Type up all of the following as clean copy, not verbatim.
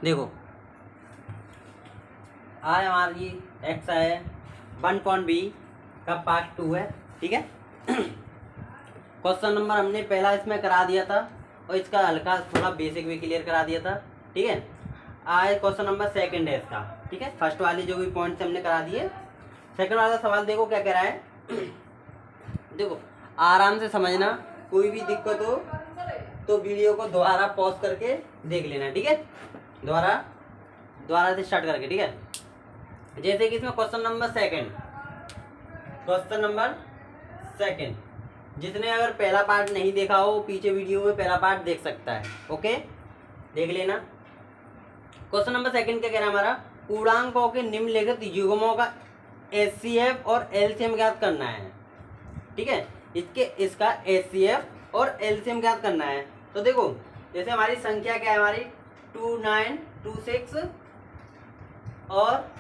देखो आज हमारी एक्स है 1.b का पार्ट 2 है। ठीक है। क्वेश्चन नंबर हमने पहला इसमें करा दिया था और इसका हल्का थोड़ा बेसिक भी क्लियर करा दिया था। ठीक है। आज क्वेश्चन नंबर सेकंड है इसका। ठीक है। फर्स्ट वाली जो भी पॉइंट्स हमने करा दिए, सेकंड वाला सवाल देखो क्या कह रहा है। देखो आराम से समझना, कोई भी दिक्कत हो तो वीडियो को दोबारा पॉज करके देख लेना। ठीक है। दोबारा से स्टार्ट करके। ठीक है। जैसे कि इसमें क्वेश्चन नंबर सेकंड, जिसने अगर पहला पार्ट नहीं देखा हो पीछे वीडियो में पहला पार्ट देख सकता है। ओके, देख लेना। क्वेश्चन नंबर सेकंड क्या कह रहा है हमारा, पूर्णांकों के निम्नलिखित युग्मों का HCF और LCM ज्ञात करना है। ठीक है। इसका HCF और LCM ज्ञात करना है। तो देखो जैसे हमारी संख्या क्या है, हमारी 2926 और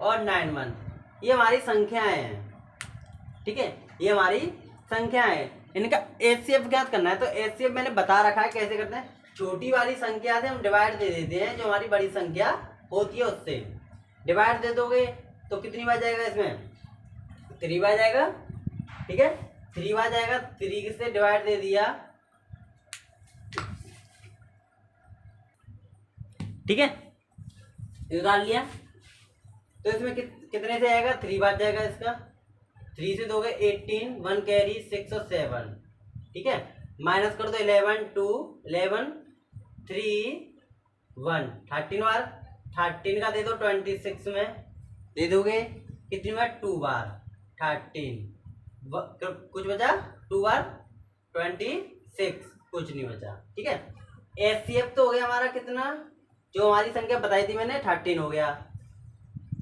91, ये हमारी संख्याएं हैं। ठीक है, ये हमारी संख्याएं हैं, इनका HCF ज्ञात करना है। तो HCF मैंने बता रखा है कैसे करते हैं। छोटी वाली संख्या से हम डिवाइड दे देते हैं, जो हमारी बड़ी संख्या होती है उससे डिवाइड दे दोगे तो कितनी बार जाएगा, इसमें 3 बार जाएगा। ठीक है, 3 बार जाएगा। 3 से डिवाइड दे दिया। ठीक है, निकाल लिया। तो इसमें कितने से आएगा, 3 बार जाएगा इसका। 3 से दोगे 18, 1 कैरी 6 और 7। ठीक है, माइनस कर दो 11, 2, 11, 3, 1, 13 बार। 13 का दे दो 26 में दे दोगे कितनी बार, 2 बार। 13 कुछ बचा, 2 बार 26, कुछ नहीं बचा। ठीक है, HCF तो हो गया हमारा कितना, जो हमारी संख्या बताई थी मैंने 13 हो गया।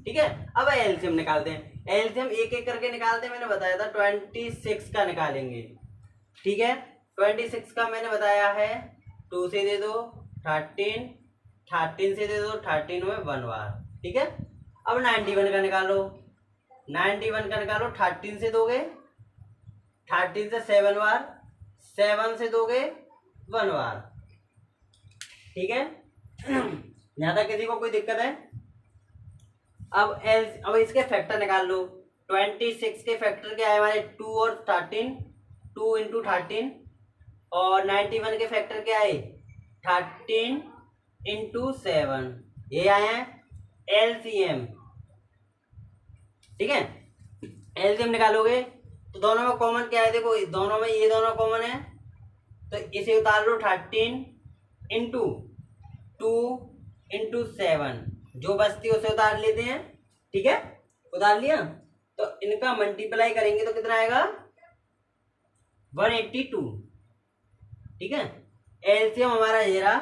ठीक है, अब LCM निकालते हैं। LCM एक एक करके निकालते हैं, मैंने बताया था 26 का निकालेंगे। ठीक है, 26 का मैंने बताया है 2 से दे दो 13, 13 से दे दो 13 में 1 बार। ठीक है, अब 91 का निकालो। 91 का निकालो, 13 से दोगे 13 से 7 बार, 7 से दोगे 1 बार। ठीक है, यहाँ तक किसी को कोई दिक्कत है। अब इसके फैक्टर निकाल लो। 26 के फैक्टर क्या है हमारे, 2 और 13, 2 इंटू 13। और 91 के फैक्टर क्या है, 13 इंटू 7। ये आए हैं LCM। ठीक है, LCM निकालोगे तो दोनों में कॉमन क्या है, देखो दोनों में ये दोनों कॉमन है, तो इसे उतार लो 13 इंटू 2 इंटू 7, जो बचती है उसे उतार लेते हैं। ठीक है, उतार लिया तो इनका मल्टीप्लाई करेंगे तो कितना आएगा, 182। ठीक है, LCM हमारा ये रहा,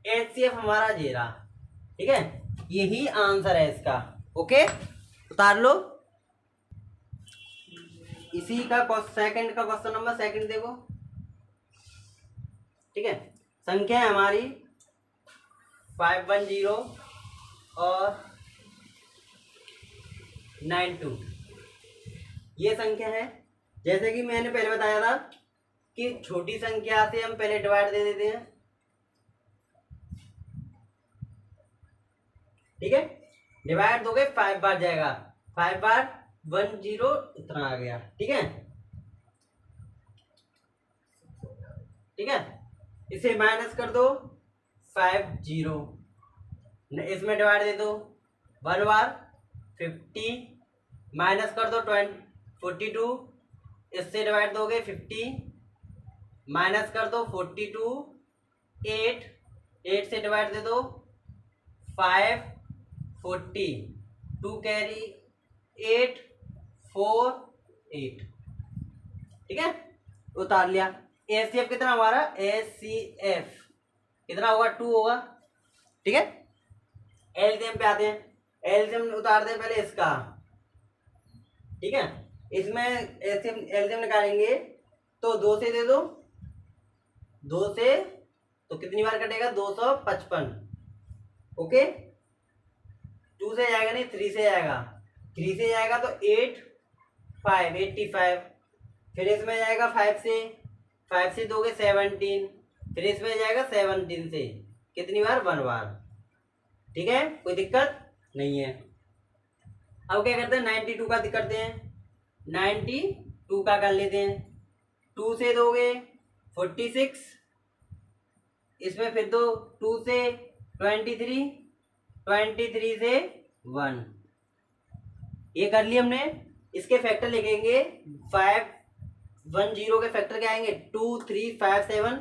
HCF हमारा ये रहा। ठीक है, यही आंसर है इसका। ओके, उतार लो। इसी का सेकंड का क्वेश्चन नंबर सेकंड देखो। ठीक है, संख्या है हमारी 510 और 92, ये संख्या है। जैसे कि मैंने पहले बताया था कि छोटी संख्या से हम पहले डिवाइड दे देते हैं। ठीक है, डिवाइड दोगे 5 बार जाएगा, 5 बार 10 इतना आ गया। ठीक है, ठीक है, इसे माइनस कर दो 50, इसमें डिवाइड दे दो 1 बार 50, माइनस कर दो 42, इससे डिवाइड दोगे 50, माइनस कर दो 42, 8 से डिवाइड दे दो 5, 40, 2 कैरी 8, 4, 8। ठीक है, उतार लिया। HCF कितना हमारा, HCF कितना होगा, 2 होगा। ठीक है, LCM पे आते हैं। LCM उतारते हैं पहले इसका। ठीक है, इसमें LCM निकालेंगे तो 2 से दे दो, 2 से तो कितनी बार कटेगा, 255। ओके, 2 से जाएगा नहीं, 3 से जाएगा। 3 से जाएगा तो 8, 5, 85। फिर इसमें जाएगा 5 से दोगे 17, फिर इसमें जाएगा 17 से कितनी बार? 1 बार। ठीक है, कोई दिक्कत नहीं है। अब क्या करते हैं, 92 का करते हैं। 92 का कर लेते हैं। 2 से दोगे 46, इसमें फिर दो 2 से 23, 23 से 1, ये कर लिया हमने। इसके फैक्टर लिखेंगे 510 के फैक्टर क्या आएंगे? 2 3 5 7,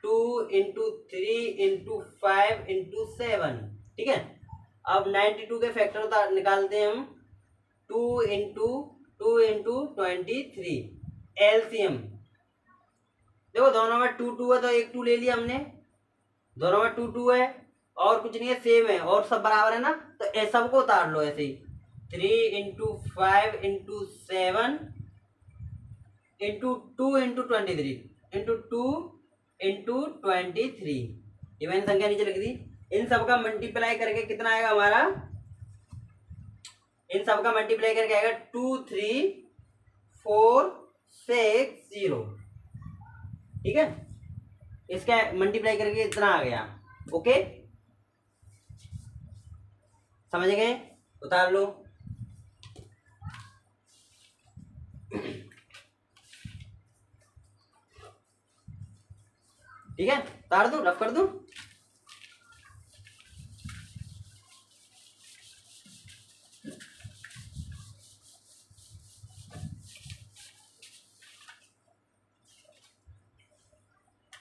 2 इंटू 3 इंटू 5 इंटू 7। ठीक है, अब 92 के फैक्टर निकालते हैं हम। 2 इंटू 23 एलसीएम। देखो दोनों में 2 2 है तो एक 2 ले लिया हमने, दोनों में 2 2 है और कुछ नहीं है, सेम है और सब बराबर है ना, तो ऐसा सबको उतार लो ऐसे ही। 3 into 5 into 7 into 2 into 23 into 2 into 23, ये मैंने संख्या नीचे लिख दी। इन सब का मल्टीप्लाई करके कितना आएगा हमारा? इन सब का मल्टीप्लाई करके आएगा 2 3 4 6 0। ठीक है, इसका मल्टीप्लाई करके इतना आ गया। ओके, समझ गए? उतार लो। ठीक है, उतार दो, रफ कर दो।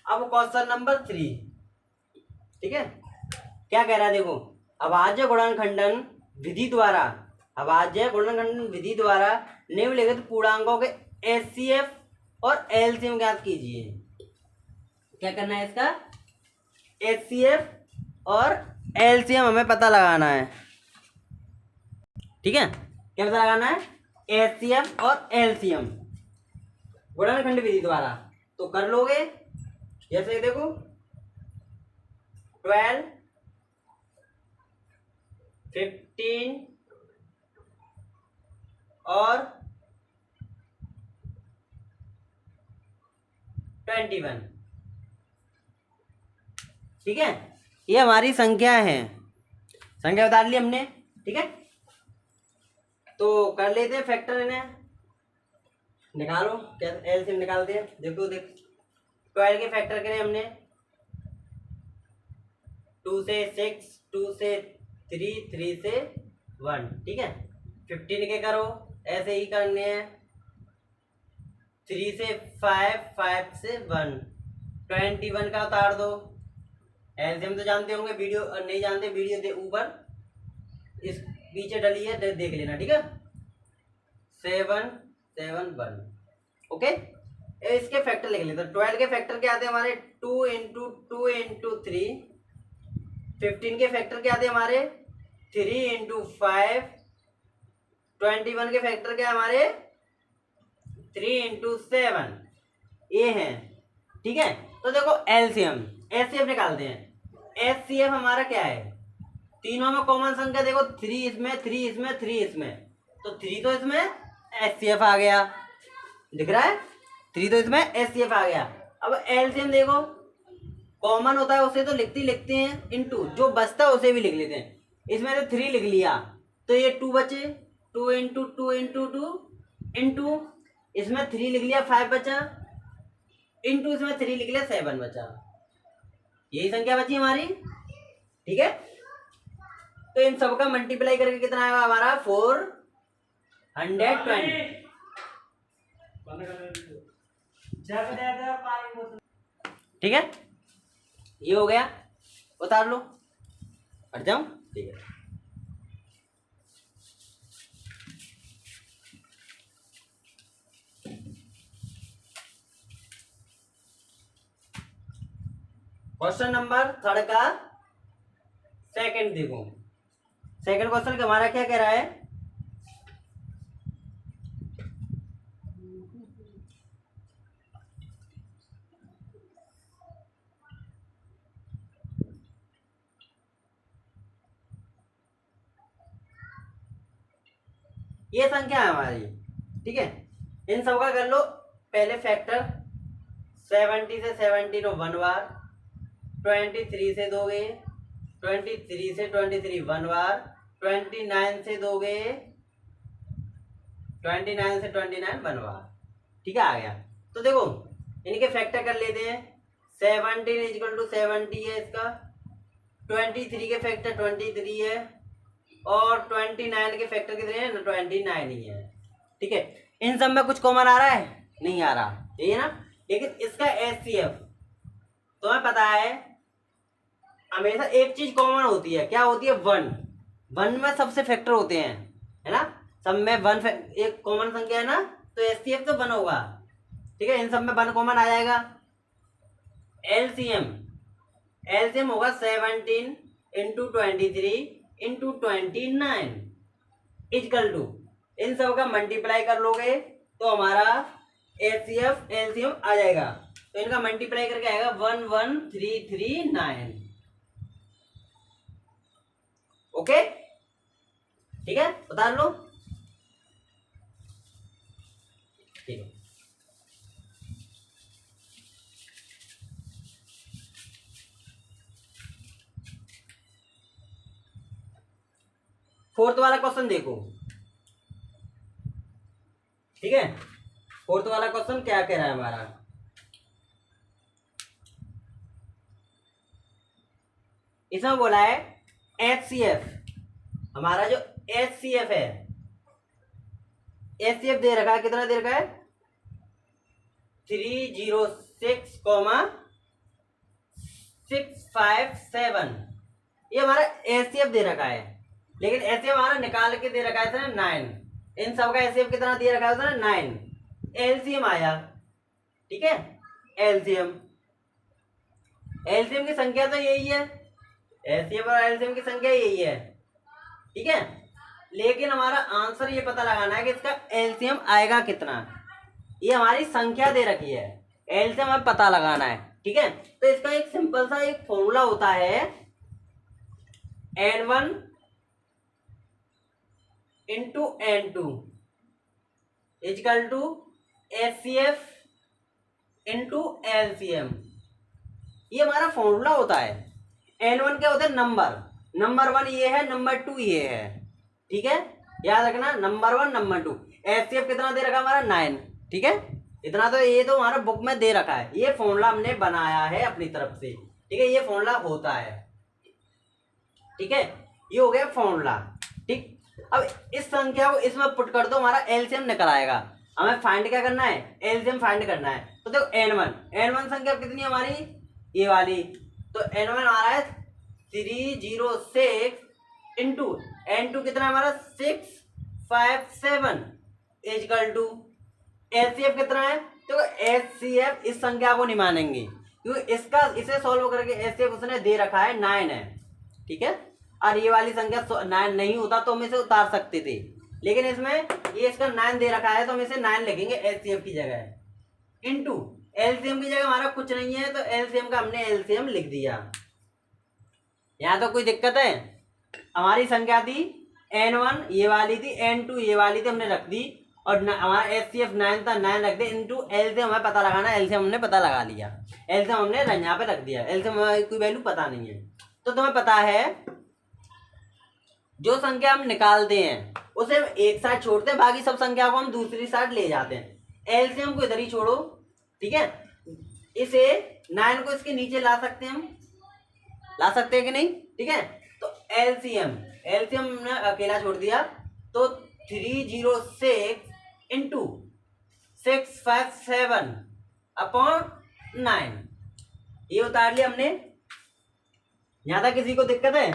अब क्वेश्चन नंबर 3। ठीक है, क्या कह रहा है देखो, अभाज्य गुणनखंडन विधि द्वारा, अभाज्य गुणनखंडन विधि द्वारा निम्नलिखित पूर्णांकों के एचसीएफ और एलसीएम ज्ञात कीजिए। क्या करना है इसका? एचसीएफ और एलसीएम हमें पता लगाना है। ठीक है, क्या पता लगाना है? एचसीएफ और एलसीएम गुणनखंड विधि द्वारा। तो कर लोगे, जैसे देखो 12 15 और 21। ठीक है, ये हमारी संख्या है, संख्या बता ली हमने। ठीक है, तो कर लेते हैं फैक्टर, इन्हें निकालो। क्या एलसीएम निकालते हैं? देखो 12 के फैक्टर करें हमने 2 से 6, 2 से 3, 3 से 1। ठीक है, 15 के करो, ऐसे ही करने हैं। 3 से 5, 5 से 1, 21 का उतार दो। एलसीएम तो जानते होंगे, वीडियो नहीं जानते वीडियो दे ऊपर इस पीछे डली है, देख लेना। ठीक है, 7 7 1। ओके, इसके फैक्टर लिख लेते हैं। 12 के फैक्टर क्या आते हैं हमारे? 2 इंटू 2 इंटू 3। 15 के फैक्टर क्या आते हैं हमारे? 3 इंटू 5। 21 के फैक्टर क्या है हमारे? 3 इंटू 7, ये है। ठीक है, तो देखो एलसीएम एचसीएफ निकालते हैं। एचसीएफ हमारा क्या है? तीनों में कॉमन संख्या देखो, 3 इसमें, 3 इसमें, 3 इसमें, तो 3 तो इसमें एचसीएफ आ गया, दिख रहा है? 3 तो इसमें एचसीएफ आ गया। अब एलसीएम देखो, कॉमन होता है उसे तो लिखते हैं, इनटू जो बचता है उसे भी लिख लेते हैं। इसमें तो 3 लिख लिया तो ये 2 बचे, 2 इंटू 2 इंटू 2 इंटू इसमें 3 लिख लिया 5 बचा, इंटू इसमें 3 लिख लिया 7 बचा, यही संख्या बची हमारी। ठीक है, तो इन सबका मल्टीप्लाई करके कितना आएगा हमारा? 420। ठीक है, ये हो गया, उतार लो, हट जाओ। ठीक है, क्वेश्चन नंबर 3 का सेकंड देखो। सेकंड क्वेश्चन हमारा क्या कह रहा है? ये संख्या है हमारी। ठीक है, इन सब का कर लो पहले फैक्टर। 70 से 17 1 बार, 23 से दोगे, 23 से 23 1 बार, 29 से दोगे, 29 से 29 1 बार। ठीक है, आ गया। तो देखो इनके फैक्टर कर लेते हैं। 17 इक्वल टू 70 है इसका, 23 के फैक्टर 23 है, और 29 के फैक्टर कितने हैं? 29 ही है। ठीक है, इन सब में कुछ कॉमन आ रहा है? नहीं आ रहा, यही है ना। लेकिन इसका HCF तुम्हें पता है हमेशा एक चीज कॉमन होती है, क्या होती है? 1 1 में सबसे फैक्टर होते हैं, है ना। सब में 1 एक कॉमन संख्या है ना, तो HCF तो 1 होगा। ठीक है, इन सब में 1 कॉमन आ जाएगा। LCM होगा 17 इंटू 23 इंटू 29 इक्वल टू, इन सब का मल्टीप्लाई कर लोगे तो हमारा HCF LCM आ जाएगा। तो इनका मल्टीप्लाई करके आएगा 11339। ओके, ठीक है, बता लो। ठीक है, फोर्थ वाला क्वेश्चन देखो। ठीक है, फोर्थ वाला क्वेश्चन क्या कह रहा है हमारा? इसमें बोला है HCF, हमारा जो HCF है, HCF दे रखा है, कितना दे रखा है? 306657, ये हमारा HCF दे रखा है। लेकिन HCF हमारा निकाल के दे रखा है था 9, इन सब का HCF कितना दे रखा है? 9। LCM आया, ठीक है, LCM की संख्या तो यही है, HCF और LCM की संख्या यही है। ठीक है, लेकिन हमारा आंसर ये पता लगाना है कि इसका LCM आएगा कितना। ये हमारी संख्या दे रखी है, LCM हमें पता लगाना है। ठीक है, तो इसका एक सिंपल सा एक फॉर्मूला होता है, N1 into N2 equal to HCF into LCM। ये हमारा फॉर्मूला होता है। N1 क्या होता है? नंबर 1 ये है, नंबर 2 ये है। ठीक है, याद रखना, नंबर 1 नंबर 2। HCF कितना दे रखा हमारा? 9। ठीक है, इतना तो ये तो हमारा बुक में दे रखा है, ये फॉर्मूला हमने बनाया है अपनी तरफ से। ठीक है, ये फॉर्मूला होता है। ठीक है, ये हो गया फॉर्मूला। ठीक, अब इस संख्या को इसमें पुट कर दो, हमारा LCM निकल आएगा। हमें फाइंड क्या करना है? LCM फाइंड करना है। तो देखो N1 संख्या कितनी है हमारी? ये वाली। तो N1 आ रहा है 306 इंटू N2 कितना है हमारा? 657 इक्वल टू HCF कितना है? तो HCF इस संख्या को नहीं मानेंगे, क्योंकि इसे सॉल्व करके HCF उसने दे रखा है 9 है। ठीक है, और ये वाली संख्या 9 नहीं होता तो हम इसे उतार सकते थे, लेकिन इसमें ये इसका 9 दे रखा है तो हम इसे 9 लिखेंगे HCF की जगह, इनटू LCM की जगह हमारा कुछ नहीं है तो LCM का हमने LCM लिख दिया। यहाँ तो कोई दिक्कत है? हमारी संख्या थी N1 ये वाली थी, N2 ये वाली थी, हमने रख दी, और हमारा HCF 9 था, 9 रख दे, इनटू LCM हमें पता लगाना है। LCM हमने पता लगा लिया, LCM हमने यहाँ पे रख दिया। LCM हमें कोई वैल्यू पता नहीं है, तो तुम्हें पता है जो संख्या हम निकालते हैं उसे हम एक साइड छोड़ते हैं, बाकी सब संख्या को हम दूसरी साइड ले जाते हैं। LCM को इधर ही छोड़ो। ठीक है, इसे 9 को इसके नीचे ला सकते हैं, हम ला सकते हैं कि नहीं? ठीक है, तो LCM ने अकेला छोड़ दिया, तो 306 इंटू 657 अपॉन 9 ये उतार लिया हमने। यहां तक किसी को दिक्कत है?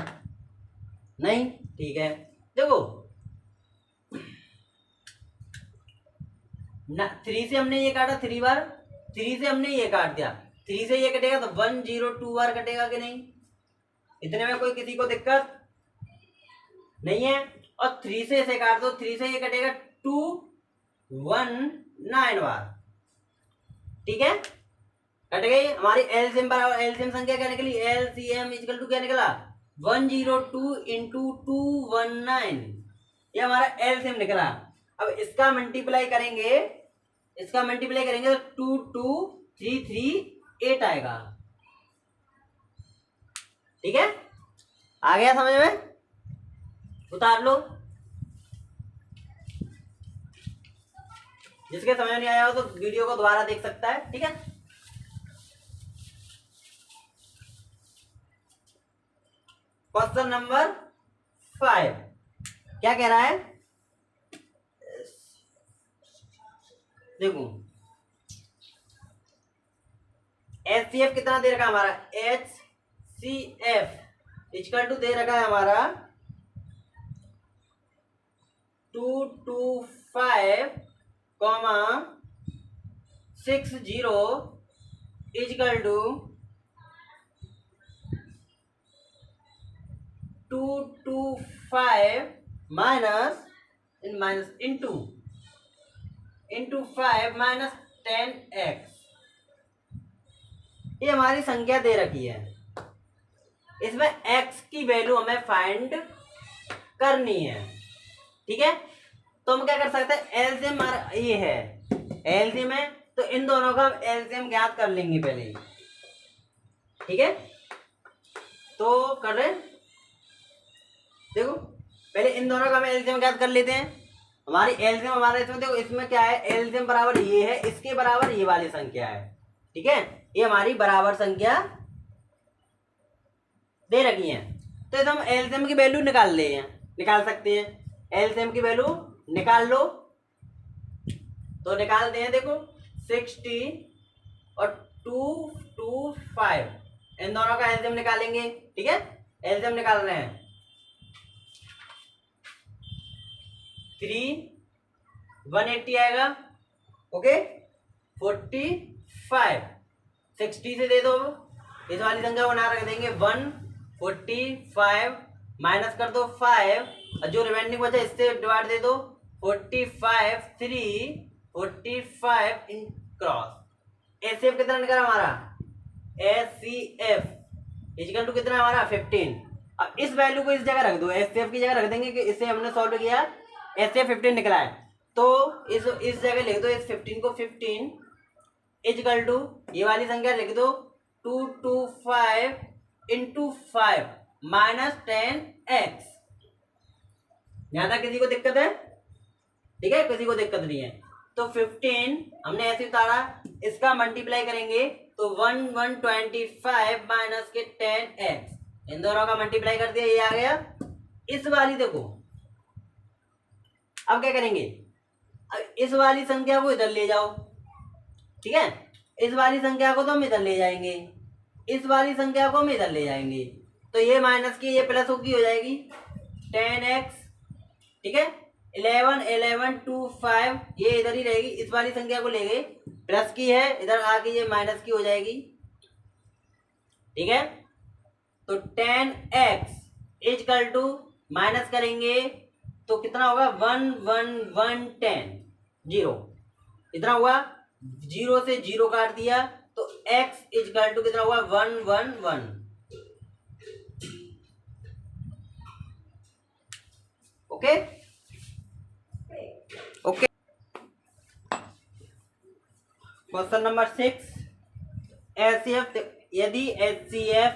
नहीं, ठीक है। देखो 3 से हमने ये काटा 3 बार, 3 से हमने ये काट दिया, 3 से ये कटेगा तो 102 बार कटेगा कि नहीं? इतने में कोई किसी को दिक्कत नहीं है? और 3 से इसे काट दो, 3 से ये कटेगा 219 बार। ठीक है, कट गई हमारी LCM बराबर, LCM संख्या क्या निकली? LCM इक्वल टू क्या निकला? 102 इंटू 219, ये हमारा LCM निकला। अब इसका मल्टीप्लाई करेंगे तो 22338 आएगा। ठीक है, आ गया समझ में? उतार लो। जिसके समझ नहीं आया हो तो वीडियो को दोबारा देख सकता है। ठीक है, क्वेश्चन नंबर 5 क्या कह रहा है? देखो HCF कितना दे रखा है हमारा, HCF इक्वल टू दे रखा है हमारा 225,60 equal to 225 minus into 5 minus 10x। ये हमारी संख्या दे रखी है, इसमें x की वैल्यू हमें फाइंड करनी है। ठीक है, तो हम क्या कर सकते हैं, एलसीएम हमारा ये है, एलसीएम है तो इन दोनों का एलसीएम ज्ञात कर लेंगे पहले। ठीक है, तो कर रहे हैं, देखो पहले इन दोनों का हम एलसीएम ज्ञात कर लेते हैं। हमारी एलसीएम हमारा इसमें देखो, इसमें क्या है, एलसीएम बराबर ये है, इसके बराबर ये वाली संख्या है। ठीक है, ये हमारी बराबर संख्या दे रखी है, तो इसे हम एलसीएम की वैल्यू निकाल सकते हैं। एलसीएम की वैल्यू निकाल लो, तो निकालते हैं। देखो 60 और 225 इन दोनों का एलसीएम निकालेंगे। ठीक है, एलसीएम निकाल रहे हैं, 180 आएगा। ओके, 45 60 से दे दो, इस वाली संख्या को बना रख देंगे 145 माइनस कर दो 5 और जो रिमाइंडिंग बचा इससे डिवाइड दे दो 45 इन क्रॉस। एचसीएफ कितना निकला हमारा, एचसीएफ इक्वल टू कितना हमारा 15। अब इस वैल्यू को इस जगह रख दो, एचसीएफ की जगह रख देंगे कि इसे हमने सॉल्व किया, एचसीएफ 15 निकला है, तो इस जगह लिख दो इस 15 को 15 इक्वल टू ये वाली संख्या लिख दो 225 इंटू 5 माइनस 10x। यहां तक किसी को दिक्कत है? ठीक है, किसी को दिक्कत नहीं है। तो 15 हमने ऐसे उतारा, इसका मल्टीप्लाई करेंगे तो 125 माइनस के 10x, इन दोनों का मल्टीप्लाई कर दिया, ये आ गया। इस वाली देखो, अब क्या करेंगे, अब इस वाली संख्या को इधर ले जाओ। ठीक है, इस वाली संख्या को तो हम इधर ले जाएंगे, इस वाली संख्या को हम इधर ले जाएंगे, तो ये माइनस की ये प्लस होगी, हो जाएगी 10x। ठीक है, 11 ये इधर ही रहेगी, इस वाली संख्या को ले गए, प्लस की है इधर आके ये माइनस की हो जाएगी। ठीक है, तो 10x इक्वल टू माइनस करेंगे तो कितना होगा 1 0 इतना हुआ, 0 से 0 काट दिया तो x इक्वल टू कितना हुआ 1 okay okay. Question number 6, HCF यदि एचसीएफ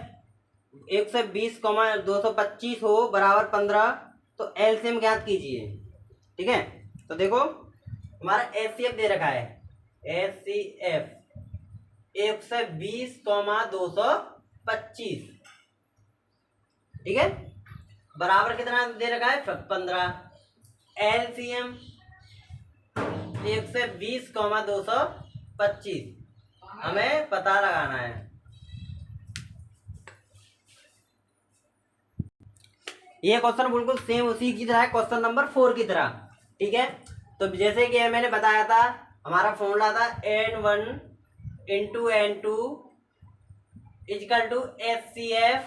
120,225 हो बराबर 15 तो एलसीएम ज्ञात कीजिए। ठीक है, तो देखो हमारा एचसीएफ दे रखा है, एचसीएफ 120,225। ठीक है, बराबर कितना दे रखा है 15। एलसीएम 120,225 हमें पता लगाना है। ये क्वेश्चन बिल्कुल सेम उसी की तरह है, क्वेश्चन नंबर 4 की तरह। ठीक है, तो जैसे कि मैंने बताया था, हमारा फॉर्मूला था n1 into n2 equal to HCF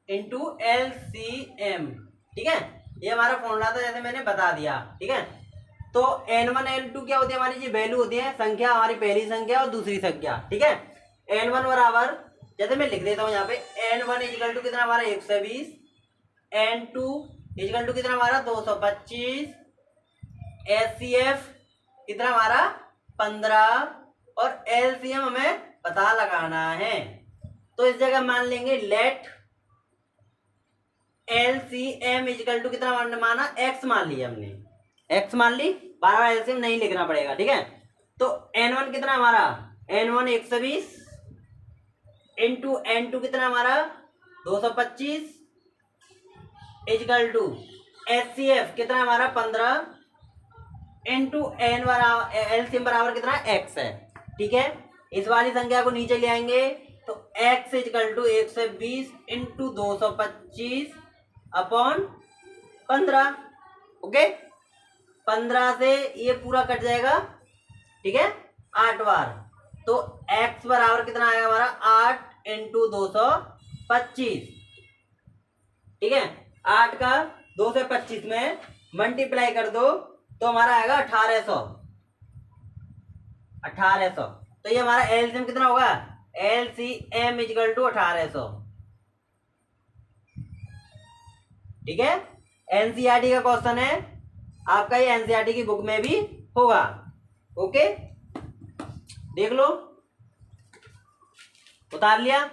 into LCM. ठीक है, ये हमारा फॉर्मूला था, जैसे मैंने बता दिया। ठीक है, तो n1 n2 क्या होती है, हमारी जो वैल्यू होती है, संख्या, हमारी पहली संख्या और दूसरी संख्या। ठीक है, n1 बराबर, जैसे मैं लिख देता हूँ यहाँ पे, n1 इक्वल टू कितना हमारा 120, n2 इक्वल टू कितना हमारा 225, एचसीएफ कितना हमारा 15 और एलसीएम हमें पता लगाना है। तो इस जगह मान लेंगे लेट LCM इजिकल टू कितना माना, x मान लिया हमने, x मान ली, बार बार LCM नहीं लिखना पड़ेगा, ठीक है। तो N1 कितना हमारा, N1 120 इंटू N2 कितना हमारा 225 इजिकल टू HCF कितना हमारा 15 इंटू N बराबर LCM बराबर कितना x है, ठीक है। इस वाली संख्या को नीचे ले आएंगे तो x equal to 120 into 225 upon 15, okay. 15 से ये पूरा कट जाएगा, ठीक है, 8 बार, तो x बराबर कितना आएगा हमारा 8 इंटू 225, ठीक है। 8 का 2 से 25 में मल्टीप्लाई कर दो तो हमारा आएगा 1800। तो ये हमारा एलसीएम कितना होगा, एलसीएम इजिकल टू 1800, ठीक है। एनसीईआरटी का क्वेश्चन है आपका, ये एनसीईआरटी की बुक में भी होगा, ओके। देख लो, उतार लिया,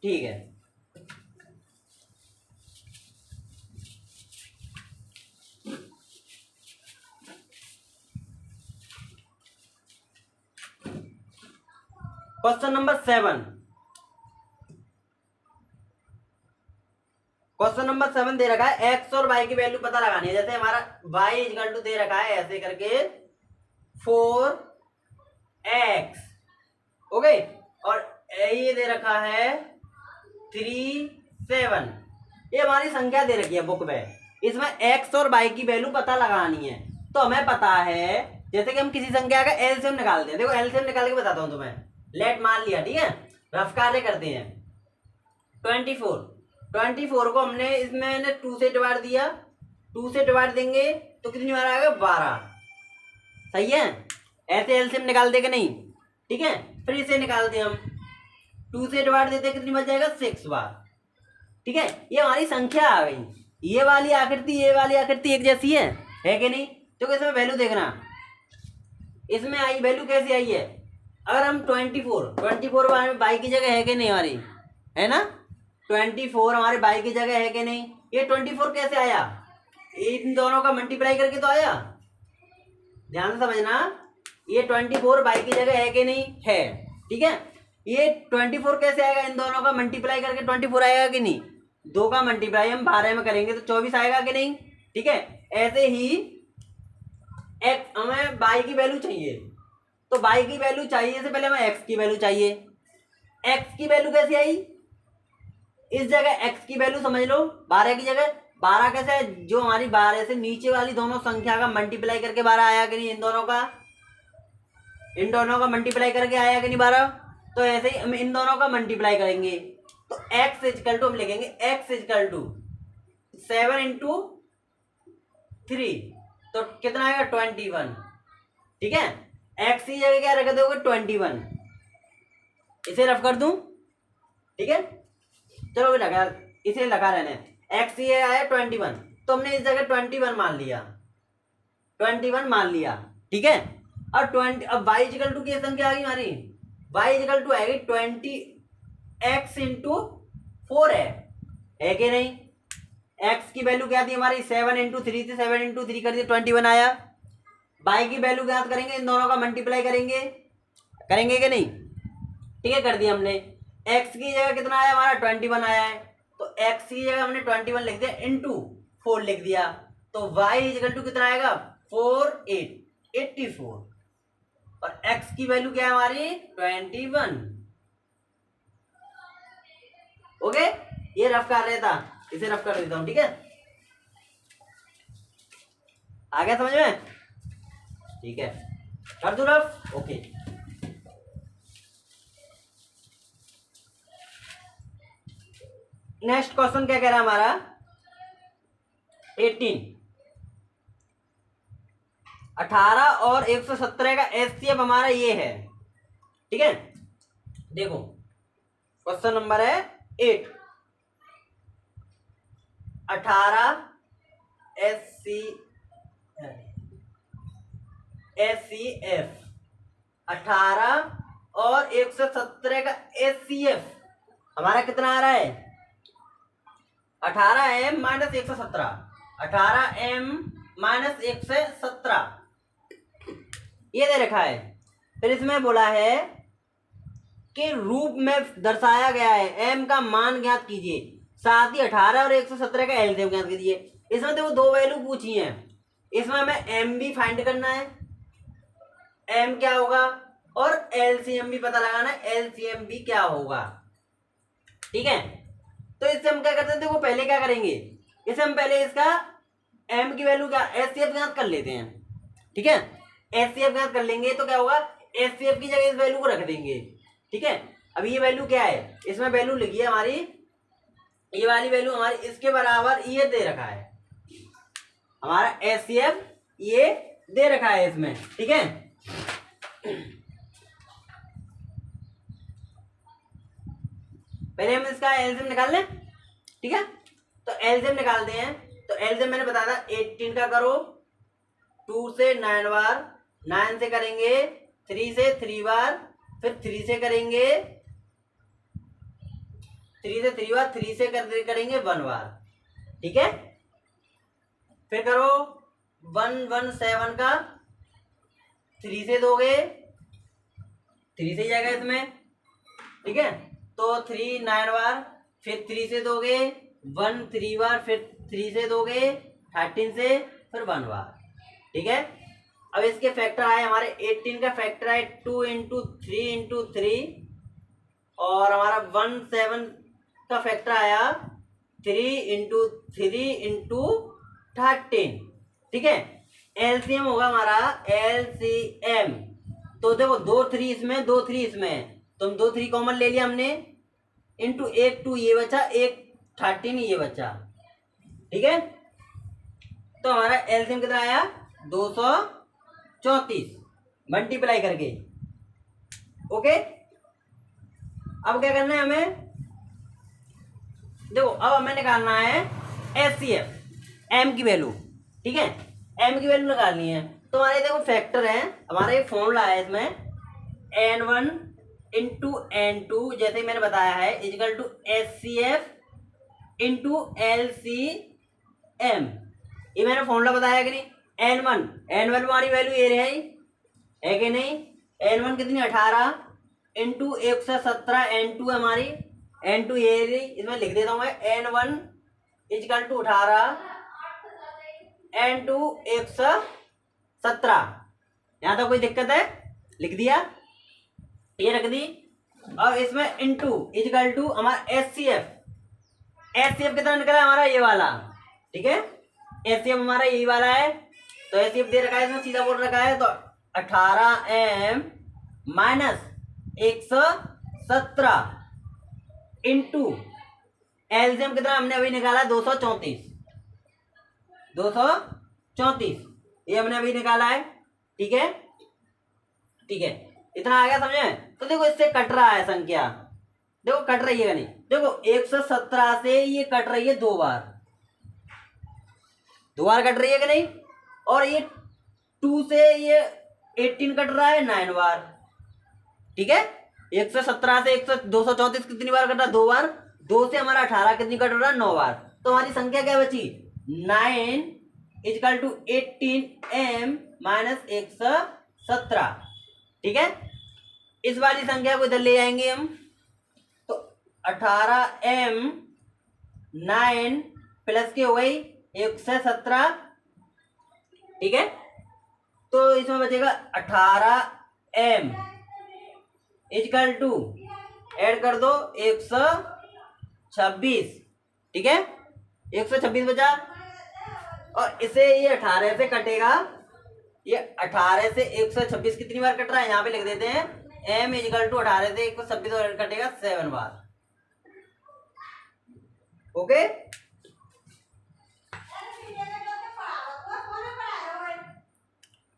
ठीक है। क्वेश्चन नंबर 7, क्वेश्चन नंबर 7 दे रखा है एक्स और वाई की वैल्यू पता लगानी है। जैसे हमारा वाई इक्वल टू दे रखा है ऐसे करके 4x, ओके, और ये दे रखा है 3 7, ये हमारी संख्या दे रखी है बुक में। इसमें एक्स और वाई की वैल्यू पता लगानी है। तो हमें पता है जैसे कि हम किसी संख्या का एलसीएम निकालते हैं, देखो एलसीएम निकाल के बताता हूं तुम्हें। लेट मान लिया, ठीक है, रफ कार्य करते हैं। 24 को हमने इसमें 2 से डिवाइड दिया, 2 से डिवाइड देंगे तो कितनी बार आएगा 12, सही है। ऐसे एलसीएम निकाल देगा नहीं, ठीक है। फिर इसे निकालते हम, 2 से डिवाइड देते कितनी बच जाएगा 6 बार, ठीक है। ये हमारी संख्या आ गई। ये वाली आकृति ये वाली आकृति एक जैसी है कि नहीं। तो इसमें वैल्यू देखना, इसमें आई वैल्यू कैसी आई है। अगर हम 24 बाई की जगह है कि नहीं हमारी, है ना, 24 हमारे बाई की जगह है कि नहीं। ये 24 कैसे आया, इन दोनों का मल्टीप्लाई करके तो आया, ध्यान से समझना। ये 24 बाई की जगह है कि नहीं, है, ठीक है। ये 24 कैसे आएगा, इन दोनों का मल्टीप्लाई करके 24 आएगा कि नहीं। 2 का मल्टीप्लाई हम 12 में करेंगे तो 24 आएगा कि नहीं, ठीक है। ऐसे ही एक्स, हमें बाई की वैल्यू चाहिए, तो बाई की वैल्यू चाहिए से पहले हमें एक्स की वैल्यू चाहिए। एक्स की वैल्यू कैसे आई, इस जगह एक्स की वैल्यू समझ लो 12 की जगह 12 कैसे है, जो हमारी 12 से नीचे वाली दोनों संख्या का मल्टीप्लाई करके 12 आया कि नहीं, इन दोनों का मल्टीप्लाई करके आया कि नहीं 12। तो ऐसे ही हम इन दोनों का मल्टीप्लाई करेंगे तो एक्स इक्वल टू हम लिखेंगे एक्स इक्वल टू 7 इंटू 3, तो कितना आएगा 21, ठीक है। एक्स की जगह क्या रख दोगे 21, इसे रफ कर दूं, ठीक है। चलो भी लगा, इसे लगा रहने। एक्स ये आया 21, तो हमने इस जगह 21 मान लिया, 21 मान लिया, ठीक है। और 20, अब y इक्वल टू की संख्या आ गई हमारी, y इक्वल टू आएगी 20x इंटू 4 है कि नहीं। x की वैल्यू क्या थी हमारी 7 इंटू 3 थी, 7 इंटू 3 कर दिया 21 आया। y की वैल्यू ज्ञात करेंगे, इन दोनों का मल्टीप्लाई करेंगे कि नहीं, ठीक है, कर दिया हमने। x की जगह कितना आया हमारा 21 आया है, तो x की जगह हमने 21 लिख दिया इंटू 4 लिख दिया, तो y इक्वल टू कितना आएगा 84, और x की वैल्यू क्या है हमारी 21, ओके। ये रफ कर रहा था, इसे रफ कर देता हूं, ठीक है। आ गया समझ में, ठीक है, कर दो रफ, ओके। नेक्स्ट क्वेश्चन क्या कह रहा है हमारा 18 और 117 का एचसीएफ हमारा ये है, ठीक है। देखो क्वेश्चन नंबर है 8, 18 एचसीएफ 18 और 117 का एचसीएफ हमारा कितना आ रहा है 18m माइनस 117, 18m माइनस 117 ये दे रखा है। फिर इसमें बोला है कि रूप में दर्शाया गया है, m का मान ज्ञात कीजिए, साथ ही 18 और 117 का एलसीएम ज्ञात कीजिए। इसमें देखो दो वैल्यू पूछी हैं, इसमें हमें m भी फाइंड करना है, m क्या होगा, और एलसीएम भी पता लगाना है, एलसीएम भी क्या होगा। ठीक है, तो इससे हम क्या करते हैं, देखो पहले क्या करेंगे, इसे हम पहले इसका m की वैल्यू क्या एचसीएफ ज्ञात कर लेते हैं। ठीक है, एचसीएफ ज्ञात कर लेंगे तो क्या होगा, एचसीएफ की जगह इस वैल्यू को रख देंगे। ठीक है, अब ये वैल्यू क्या है, इसमें वैल्यू लिखी है हमारी, ये वाली वैल्यू हमारी इसके बराबर ये दे रखा है, हमारा एचसीएफ ये दे रखा है इसमें। ठीक है, पहले हम इसका एलसीएम निकाल लें। ठीक है, तो एलसीएम निकालते हैं। तो एलसीएम मैंने बताया था 18 का करो 2 से 9 बार, 9 से करेंगे 3 से 3 बार, फिर 3 से करेंगे 3 से 3 बार, 3 से करेंगे 1 बार। ठीक है, फिर करो 117 का 3 से दोगे 3 से जाएगा इसमें। ठीक है, तो 3 9 बार, फिर 3 से दोगे 1 3 बार, फिर 3 से दोगे 13 से, फिर 1 बार। ठीक है, अब इसके फैक्टर आए हमारे 18 का फैक्टर आए 2 इंटू 3 इंटू 3, और हमारा 17 का फैक्टर आया 3 इंटू 3 इंटू 13। ठीक है, एलसीएम होगा हमारा एलसीएम, तो देखो 2 3 इसमें 2 3 इसमें, तो हम 2 3 कॉमन ले लिया हमने, इंटू 1 2 ये बचा, 1 13 ये बचा। ठीक है, तो हमारा एलसीएम कितना आया 234 मल्टीप्लाई करके। ओके, अब क्या करना है हमें, देखो अब हमें निकालना है एचसीएफ एम की वैल्यू। ठीक है, एम की वैल्यू निकालनी है, तो हमारे देखो फैक्टर है, हमारा एक फॉर्मूला है इसमें n1 इंटू n2, जैसे मैंने बताया है, equal to HCF into LCM. ये मैंने फॉर्मूला बताया कि नहीं, n1 हमारी वैल्यू ये रही है कि नहीं, n1 कितनी 18 इंटू 117, n2 हमारी n2 ये रही, इसमें लिख देता हूँ मैं n1 इजिकल टू 18 n2 117। यहाँ तक कोई दिक्कत है, लिख दिया, ये रख दी। और इसमें इंटू इजिकल टू हमारा एचसीएफ कितना निकला हमारा ये वाला। ठीक है, एचसीएफ हमारा यही वाला है, तो एचसीएफ दे रखा है, इसमें सीधा बोल रखा है, तो 18m माइनस 117 इंटू एलसीएम कितना हमने अभी निकाला 234, ये हमने अभी निकाला है। ठीक है, ठीक है, इतना आ गया समझे। तो देखो इससे कट रहा है संख्या, देखो कट रही है नहीं, देखो 117 से ये कट रही है 2 बार, 2 बार कट रही है कि नहीं, और ये 2 से ये 18 कट रहा है 9 बार। ठीक है, 117 से 234 कितनी बार कट रहा है, 2 बार, 2 से हमारा 18 कितनी कट रहा है 9 बार, तो हमारी संख्या क्या बची 9 इजकल टू 18m माइनस 117। ठीक है, इस वाली संख्या को इधर ले जाएंगे हम, तो 18m 9 प्लस की हो गई 117। ठीक है, तो इसमें बचेगा 18m इजकल टू ऐड कर दो 126। ठीक है, 126 बचा, और इसे ये 18 से कटेगा, ये 18 से 126 कितनी बार कट रहा है यहाँ पे लिख देते हैं, m इजकल टू 18 से 126 कटेगा 7 बार। ओके।